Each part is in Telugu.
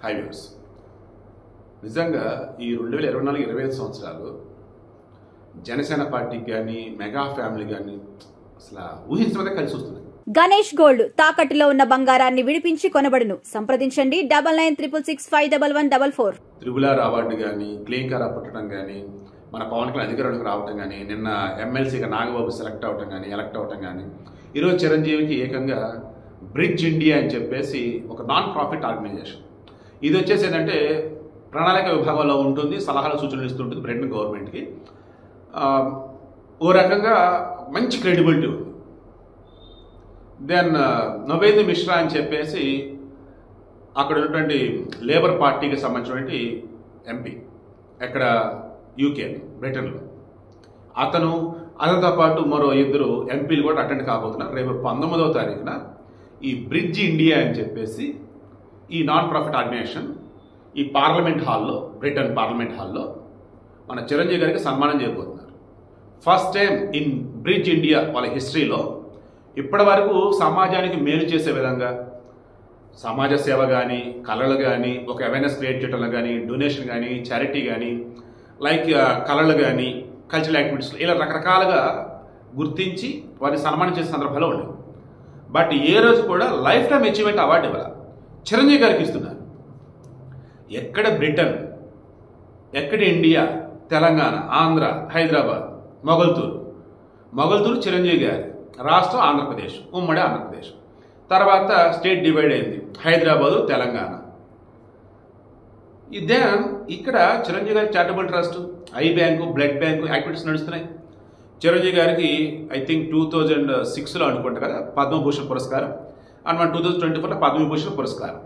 High views. నిజంగా ఈ 2024-25 సంవత్సరాలు జనసేన పార్టీకి కానీ మెగా ఫ్యామిలీ కానీ అసలు ఊహించడం కలిసి వస్తుంది. గణేష్ గోల్డ్ తాకట్టులో ఉన్న బంగారాన్ని విడిపించి కొనబడును. సంప్రదించండి 9966611144. త్రిబులార్ అవార్డు కానీ, క్లీన్ కార్ పుట్టడం కానీ, మన పవన్ కళ్యాణ్ అధికారులకు రావటం కానీ, నిన్న ఎమ్మెల్సీగా నాగబాబు సెలెక్ట్ అవటం కానీ, ఎలక్ట్ అవటం కానీ, ఈరోజు చిరంజీవికి ఏకంగా బ్రిడ్జ్ ఇండియా అని చెప్పేసి ఒక నాన్ ప్రాఫిట్ ఆర్గనైజేషన్. ఇది వచ్చేసి ఏంటంటే ప్రణాళిక విభాగంలో ఉంటుంది, సలహాలు సూచనలు ఇస్తుంటుంది బ్రిటన్ గవర్నమెంట్కి. ఓ రకంగా మంచి క్రెడిబిలిటీ ఉంది. దెన్ నవేంద్ర మిశ్రా అని చెప్పేసి అక్కడ ఉన్నటువంటి లేబర్ పార్టీకి సంబంధించినటువంటి ఎంపీ ఎక్కడ యూకే బ్రిటన్లో, అతనితో పాటు మరో ఇద్దరు ఎంపీలు కూడా అటెండ్ కాబోతున్నారు. రేపు 19వ తారీఖున ఈ బ్రిడ్జ్ ఇండియా అని చెప్పేసి ఈ నాన్ ప్రాఫిట్ ఆర్గనైజేషన్ ఈ పార్లమెంట్ హాల్లో, బ్రిటన్ పార్లమెంట్ హాల్లో మన చిరంజీవి గారికి సన్మానం చేయబోతున్నారు. First time in bridge India వాళ్ళ హిస్టరీలో ఇప్పటి వరకు సమాజానికి మేలు చేసే విధంగా సమాజ సేవ కానీ, కళలు కానీ, ఒక అవేర్నెస్ క్రియేట్ చేయడంలో కానీ, డొనేషన్ కానీ, చారిటీ కానీ, లైక్ కళలు కానీ, కల్చరల్ యాక్టివిటీస్ ఇలా రకరకాలుగా గుర్తించి వారిని సన్మానం చేసే సందర్భాలు ఉండేవి. బట్ ఏ రోజు కూడా లైఫ్ టైం అచీవ్మెంట్ అవార్డు ఇవ్వాలి చిరంజీవి గారికి ఇస్తున్నారు. ఎక్కడ బ్రిటన్, ఎక్కడ ఇండియా, తెలంగాణ, ఆంధ్ర, హైదరాబాద్, మొగల్తూరు చిరంజీవి గారి రాష్ట్రం ఆంధ్రప్రదేశ్, ఉమ్మడి ఆంధ్రప్రదేశ్. తర్వాత స్టేట్ డివైడ్ అయింది, హైదరాబాదు, తెలంగాణ. ఇదే ఇక్కడ చిరంజీవి గారి charitable trust, I bank, blood bank activities నడుస్తున్నాయి. చిరంజీవి గారికి ఐ థింక్ 2006లో అనుకుంటా కదా పద్మభూషణ్ పురస్కారం, అండ్ మన 2024లో పద్మవిభూషణ్ పురస్కారం,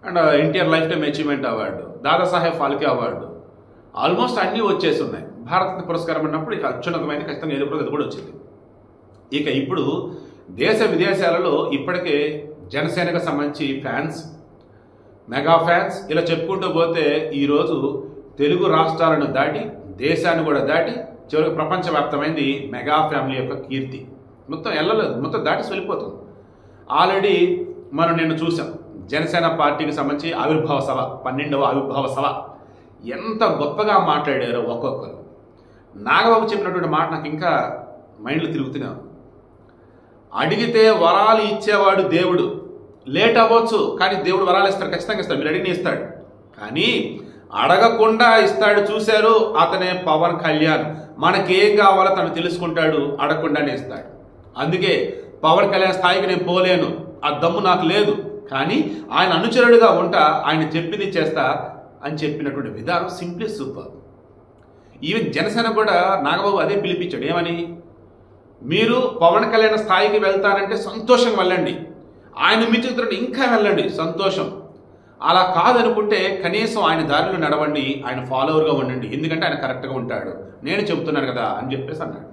and NTR life time achievement award, Dadasaheb Phalke award, almost అన్నీ వచ్చేసి ఉన్నాయి. భారత పురస్కారం అన్నప్పుడు ఇక అత్యున్నతమైన ఖచ్చితంగా ఏదో కూడా వచ్చింది. ఇక ఇప్పుడు దేశ విదేశాలలో ఇప్పటికే జనసేనకు సంబంధించి ఫ్యాన్స్, మెగా ఫ్యాన్స్ ఇలా చెప్పుకుంటూ పోతే ఈరోజు తెలుగు రాష్ట్రాలను దాటి, దేశాన్ని కూడా దాటి, చివరికి ప్రపంచవ్యాప్తమైంది మెగా ఫ్యామిలీ యొక్క కీర్తి. మొత్తం వెళ్ళలేదు, మొత్తం దాటి వెళ్ళిపోతుంది. ఆల్రెడీ మనం నిన్న చూసాం జనసేన పార్టీకి సంబంధించి ఆవిర్భావ సభ, 12వ ఆవిర్భావ సభ ఎంత గొప్పగా మాట్లాడారో ఒక్కొక్కరు. నాగబాబు చెప్పినటువంటి మాట నాకు ఇంకా మైండ్లో తిరుగుతూనే ఉంది. అడిగితే వరాలు ఇచ్చేవాడు దేవుడు, లేట్ అవ్వచ్చు కానీ దేవుడు వరాలు ఇస్తాడు, ఖచ్చితంగా ఇస్తాడు, మీరు అడిగిన ఇస్తాడు. కానీ అడగకుండా ఇస్తాడు, చూశారు, అతనే పవన్ కళ్యాణ్. మనకేం కావాలో తను తెలుసుకుంటాడు, అడగకుండానే ఇస్తాడు. అందుకే పవన్ కళ్యాణ్ స్థాయికి నేను పోలేను, ఆ దమ్ము నాకు లేదు, కానీ ఆయన అనుచరుడుగా ఉంటా, ఆయన చెప్పింది చేస్తా అని చెప్పినటువంటి విధానం సింప్లీ సూపర్. ఈవెన్ జనసేన కూడా నాగబాబు అదే పిలిపించాడు. ఏమని? మీరు పవన్ కళ్యాణ్ స్థాయికి వెళ్తానంటే సంతోషంగా వెళ్ళండి, ఆయన మించుతుంటే ఇంకా వెళ్ళండి, సంతోషం. అలా కాదనుకుంటే కనీసం ఆయన దారిలో నడవండి, ఆయన ఫాలోవర్గా ఉండండి, ఎందుకంటే ఆయన కరెక్ట్గా ఉంటాడు, నేను చెబుతున్నాను కదా అని చెప్పేసి అన్నాడు.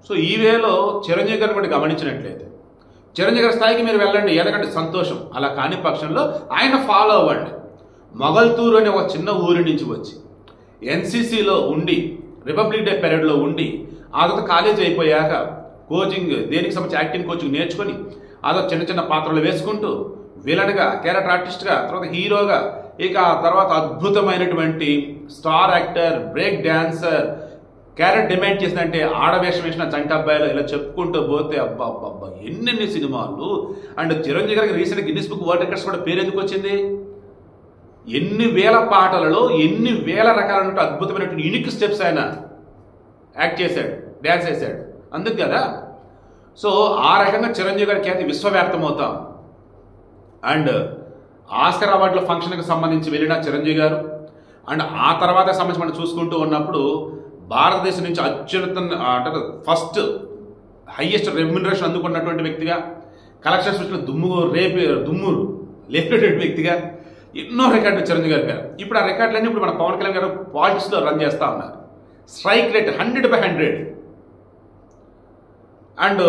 సో ఈ వేలో చిరంజీవి గారిని కూడా గమనించినట్లయితే చిరంజీవి గారి స్థాయికి మీరు వెళ్ళండి, ఎదగండి, సంతోషం. అలా కాని పక్షంలో ఆయన ఫాలో అవ్వండి. మొగల్తూరు అనే ఒక చిన్న ఊరి నుంచి వచ్చి ఎన్సీసీలో ఉండి, రిపబ్లిక్ డే పెరేడ్లో ఉండి, ఆ తర్వాత కాలేజ్ అయిపోయాక కోచింగ్, దేనికి సంబంధించి యాక్టింగ్ కోచింగ్ నేర్చుకొని, అదొక చిన్న చిన్న పాత్రలు వేసుకుంటూ విలన్గా, క్యారెక్టర్ ఆర్టిస్ట్గా, తర్వాత హీరోగా, ఇక ఆ తర్వాత అద్భుతమైనటువంటి star actor, break dancer, character demand చేసిందంటే ఆడవేషం వేసిన చంట అబ్బాయిలు, ఇలా చెప్పుకుంటూ పోతే అబ్బా అబ్బా ఎన్నెన్ని సినిమాలు. అండ్ చిరంజీవి గారికి recent Guinness book world records కూడా పేరు ఎందుకు వచ్చింది? ఎన్ని వేల పాటలలో ఎన్ని వేల రకాలైన అద్భుతమైనటువంటి యూనిక్ స్టెప్స్ ఆయన యాక్ట్ చేశాడు, డ్యాన్స్ చేశాడు, అందుకు కదా. సో ఆ రకంగా చిరంజీవి గారి ఖ్యాతి విశ్వవ్యాప్తం అవుతాం. అండ్ ఆస్కర్ అవార్డుల ఫంక్షన్కి సంబంధించి వెళ్ళిన చిరంజీవి గారు, అండ్ ఆ తర్వాత సంబంధించి మనం చూసుకుంటూ ఉన్నప్పుడు భారతదేశం నుంచి అత్యున్నత అంటే ఫస్ట్ హైయెస్ట్ రెమ్యునరేషన్ అందుకున్నటువంటి వ్యక్తిగా, కలెక్షన్స్ వచ్చిన దుమ్ము లేపినటువంటి వ్యక్తిగా ఎన్నో రికార్డులు చిరంజీవి గారి పేరు. ఇప్పుడు ఆ రికార్డులన్నీ ఇప్పుడు మన పవన్ కళ్యాణ్ గారు పాలిటిక్స్లో రన్ చేస్తూ ఉన్నారు. Strike rate 100/100. అండ్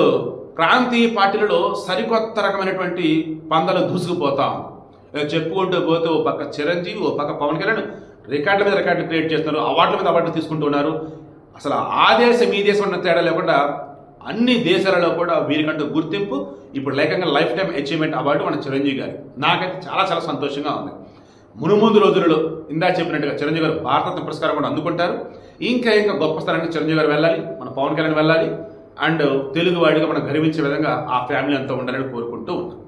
ప్రాంతీయ పార్టీలలో సరికొత్త రకమైనటువంటి పందాలు దూసుకుపోతాం. చెప్పుకుంటూ పోతే ఓ పక్క చిరంజీవి, ఓ పక్క పవన్ కళ్యాణ్ రికార్డుల మీద రికార్డులు క్రియేట్ చేస్తున్నారు, అవార్డుల మీద అవార్డులు తీసుకుంటున్నారు. అసలు ఆ దేశం ఈ దేశం అన్న తేడా లేకుండా అన్ని దేశాలలో కూడా వీరికంటూ గుర్తింపు, ఇప్పుడు లేకంగా లైఫ్ టైం అచీవ్మెంట్ అవార్డు మన చిరంజీవి గారి. నాకైతే చాలా చాలా సంతోషంగా ఉంది. మునుముందు రోజులలో ఇందా చెప్పినట్టుగా చిరంజీవి గారు భారతరత్న పురస్కారం కూడా అందుకుంటారు. ఇంకా గొప్ప స్థానానికి చిరంజీవి గారు వెళ్ళాలి, మన పవన్ కళ్యాణ్ వెళ్ళాలి, అండ్ తెలుగు వాడిగా మనం గర్వించే విధంగా ఆ ఫ్యామిలీ అంతా ఉండాలని కోరుకుంటూ ఉన్నాం.